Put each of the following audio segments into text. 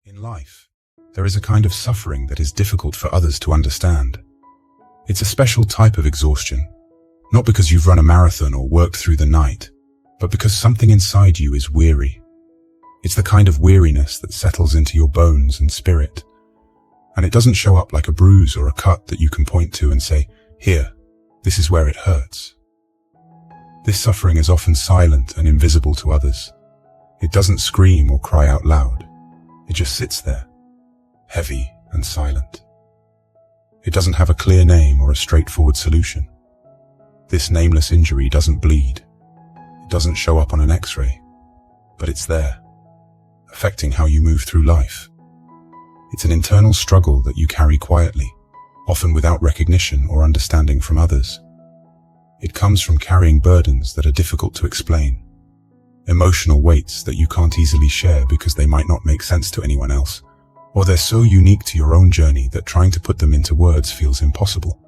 In life, there is a kind of suffering that is difficult for others to understand. It's a special type of exhaustion, not because you've run a marathon or worked through the night, but because something inside you is weary. It's the kind of weariness that settles into your bones and spirit, and it doesn't show up like a bruise or a cut that you can point to and say, "Here, this is where it hurts." This suffering is often silent and invisible to others. It doesn't scream or cry out loud. It just sits there, heavy and silent. It doesn't have a clear name or a straightforward solution. This nameless injury doesn't bleed. It doesn't show up on an X-ray, but it's there, affecting how you move through life. It's an internal struggle that you carry quietly, often without recognition or understanding from others. It comes from carrying burdens that are difficult to explain, emotional weights that you can't easily share because they might not make sense to anyone else, or they're so unique to your own journey that trying to put them into words feels impossible.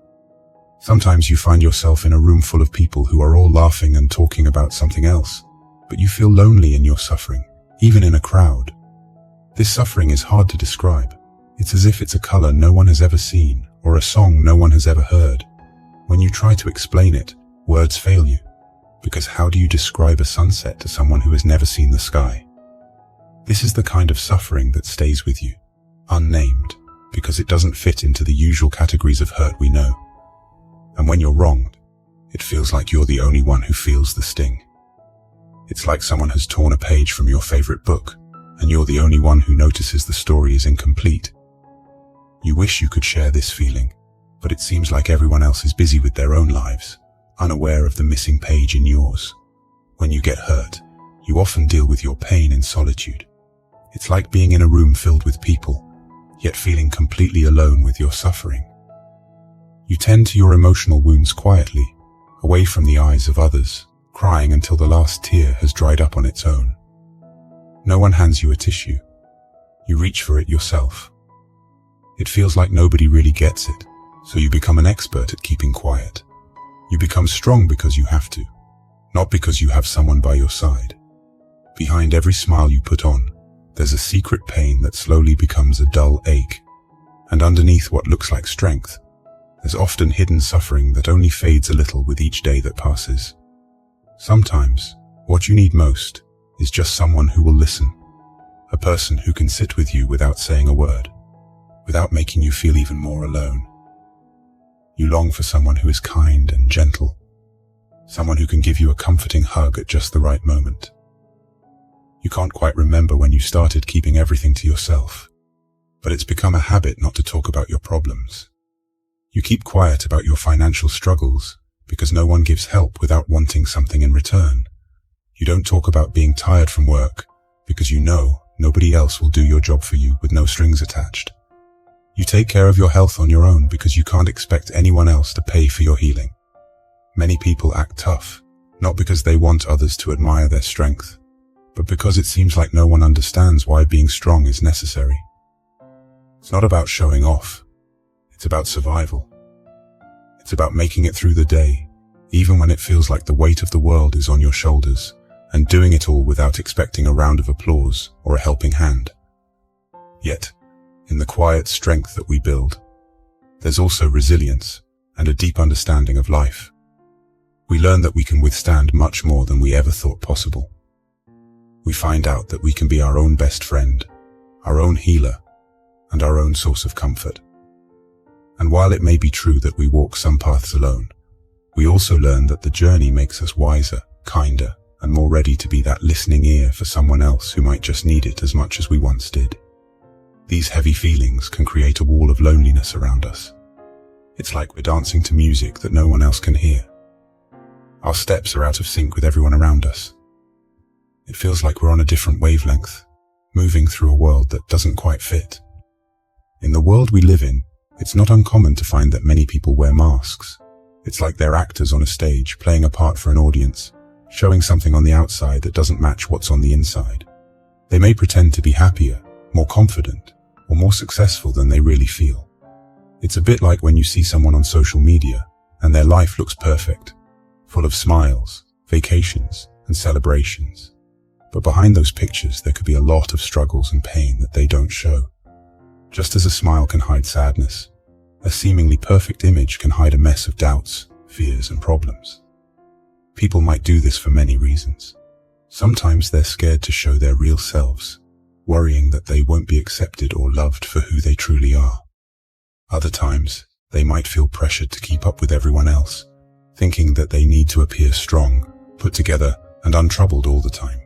Sometimes you find yourself in a room full of people who are all laughing and talking about something else, but you feel lonely in your suffering, even in a crowd. This suffering is hard to describe. It's as if it's a color no one has ever seen, or a song no one has ever heard. When you try to explain it, words fail you. Because how do you describe a sunset to someone who has never seen the sky? This is the kind of suffering that stays with you, unnamed, because it doesn't fit into the usual categories of hurt we know. And when you're wronged, it feels like you're the only one who feels the sting. It's like someone has torn a page from your favorite book, and you're the only one who notices the story is incomplete. You wish you could share this feeling, but it seems like everyone else is busy with their own lives, unaware of the missing page in yours. When you get hurt, you often deal with your pain in solitude. It's like being in a room filled with people, yet feeling completely alone with your suffering. You tend to your emotional wounds quietly, away from the eyes of others, crying until the last tear has dried up on its own. No one hands you a tissue. You reach for it yourself. It feels like nobody really gets it, so you become an expert at keeping quiet. You become strong because you have to, not because you have someone by your side. Behind every smile you put on, there's a secret pain that slowly becomes a dull ache. And underneath what looks like strength, there's often hidden suffering that only fades a little with each day that passes. Sometimes, what you need most is just someone who will listen. A person who can sit with you without saying a word, without making you feel even more alone. You long for someone who is kind and gentle, someone who can give you a comforting hug at just the right moment. You can't quite remember when you started keeping everything to yourself, but it's become a habit not to talk about your problems. You keep quiet about your financial struggles because no one gives help without wanting something in return. You don't talk about being tired from work because you know nobody else will do your job for you with no strings attached. You take care of your health on your own because you can't expect anyone else to pay for your healing. Many people act tough, not because they want others to admire their strength, but because it seems like no one understands why being strong is necessary. It's not about showing off. It's about survival. It's about making it through the day, even when it feels like the weight of the world is on your shoulders, and doing it all without expecting a round of applause or a helping hand. Yet, in the quiet strength that we build, there's also resilience and a deep understanding of life. We learn that we can withstand much more than we ever thought possible. We find out that we can be our own best friend, our own healer, and our own source of comfort. And while it may be true that we walk some paths alone, we also learn that the journey makes us wiser, kinder, and more ready to be that listening ear for someone else who might just need it as much as we once did. These heavy feelings can create a wall of loneliness around us. It's like we're dancing to music that no one else can hear. Our steps are out of sync with everyone around us. It feels like we're on a different wavelength, moving through a world that doesn't quite fit. In the world we live in, it's not uncommon to find that many people wear masks. It's like they're actors on a stage, playing a part for an audience, showing something on the outside that doesn't match what's on the inside. They may pretend to be happier, more confident, or more successful than they really feel. It's a bit like when you see someone on social media and their life looks perfect, full of smiles, vacations, and celebrations. But behind those pictures, there could be a lot of struggles and pain that they don't show. Just as a smile can hide sadness, a seemingly perfect image can hide a mess of doubts, fears, and problems. People might do this for many reasons. Sometimes they're scared to show their real selves, worrying that they won't be accepted or loved for who they truly are. Other times, they might feel pressured to keep up with everyone else, thinking that they need to appear strong, put together, and untroubled all the time.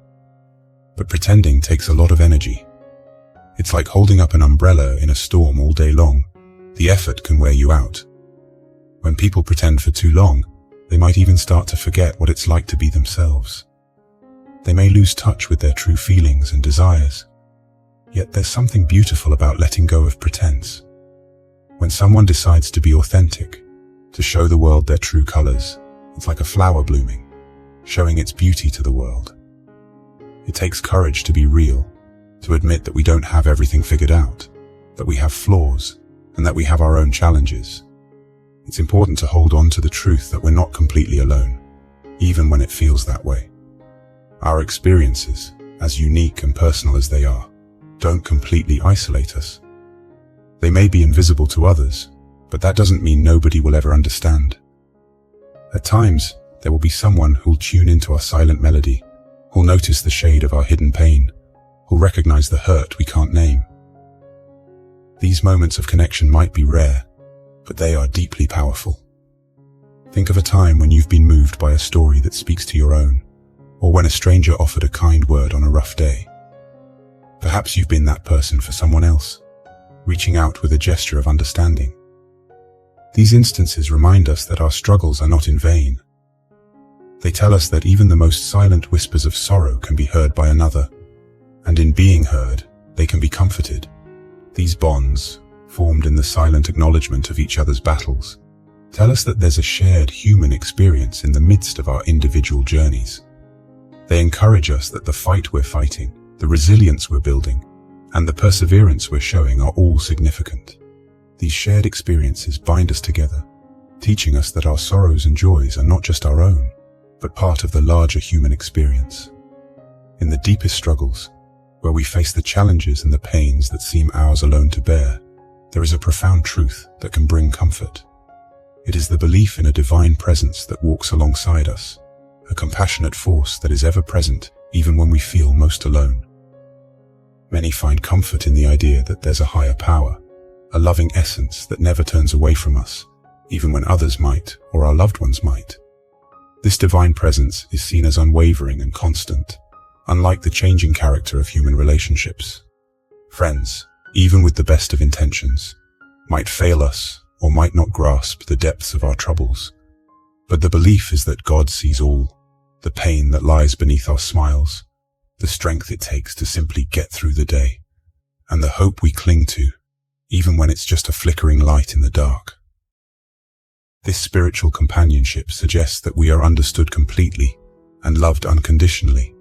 But pretending takes a lot of energy. It's like holding up an umbrella in a storm all day long. The effort can wear you out. When people pretend for too long, they might even start to forget what it's like to be themselves. They may lose touch with their true feelings and desires. Yet there's something beautiful about letting go of pretense. When someone decides to be authentic, to show the world their true colors, it's like a flower blooming, showing its beauty to the world. It takes courage to be real, to admit that we don't have everything figured out, that we have flaws, and that we have our own challenges. It's important to hold on to the truth that we're not completely alone, even when it feels that way. Our experiences, as unique and personal as they are, don't completely isolate us. They may be invisible to others, but that doesn't mean nobody will ever understand. At times, there will be someone who'll tune into our silent melody, who'll notice the shade of our hidden pain, who'll recognize the hurt we can't name. These moments of connection might be rare, but they are deeply powerful. Think of a time when you've been moved by a story that speaks to your own, or when a stranger offered a kind word on a rough day. Perhaps you've been that person for someone else, reaching out with a gesture of understanding. These instances remind us that our struggles are not in vain. They tell us that even the most silent whispers of sorrow can be heard by another, and in being heard, they can be comforted. These bonds, formed in the silent acknowledgement of each other's battles, tell us that there's a shared human experience in the midst of our individual journeys. They encourage us that the fight we're fighting, the resilience we're building, and the perseverance we're showing are all significant. These shared experiences bind us together, teaching us that our sorrows and joys are not just our own, but part of the larger human experience. In the deepest struggles, where we face the challenges and the pains that seem ours alone to bear, there is a profound truth that can bring comfort. It is the belief in a divine presence that walks alongside us, a compassionate force that is ever present even when we feel most alone. Many find comfort in the idea that there's a higher power, a loving essence that never turns away from us, even when others might or our loved ones might. This divine presence is seen as unwavering and constant, unlike the changing character of human relationships. Friends, even with the best of intentions, might fail us or might not grasp the depths of our troubles. But the belief is that God sees all, the pain that lies beneath our smiles, the strength it takes to simply get through the day, and the hope we cling to, even when it's just a flickering light in the dark. This spiritual companionship suggests that we are understood completely and loved unconditionally.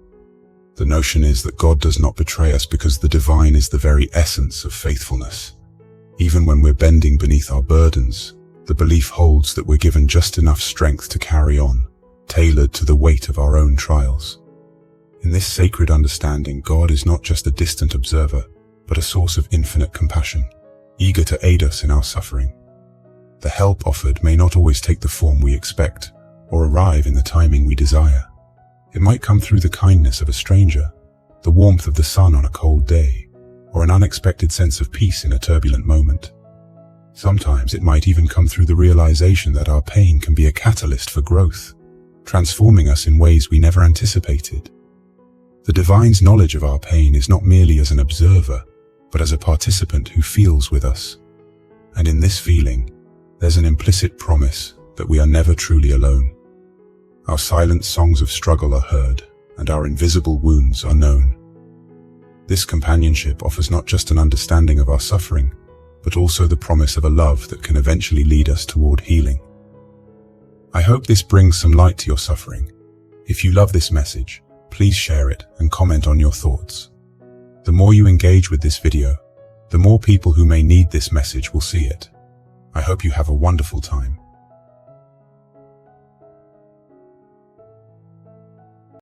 The notion is that God does not betray us because the divine is the very essence of faithfulness. Even when we're bending beneath our burdens, the belief holds that we're given just enough strength to carry on, tailored to the weight of our own trials. In this sacred understanding, God is not just a distant observer, but a source of infinite compassion, eager to aid us in our suffering. The help offered may not always take the form we expect, or arrive in the timing we desire. It might come through the kindness of a stranger, the warmth of the sun on a cold day, or an unexpected sense of peace in a turbulent moment. Sometimes it might even come through the realization that our pain can be a catalyst for growth, transforming us in ways we never anticipated. The divine's knowledge of our pain is not merely as an observer, but as a participant who feels with us. And in this feeling, there's an implicit promise that we are never truly alone. Our silent songs of struggle are heard, and our invisible wounds are known. This companionship offers not just an understanding of our suffering, but also the promise of a love that can eventually lead us toward healing. I hope this brings some light to your suffering. If you love this message, please share it and comment on your thoughts. The more you engage with this video, the more people who may need this message will see it. I hope you have a wonderful time.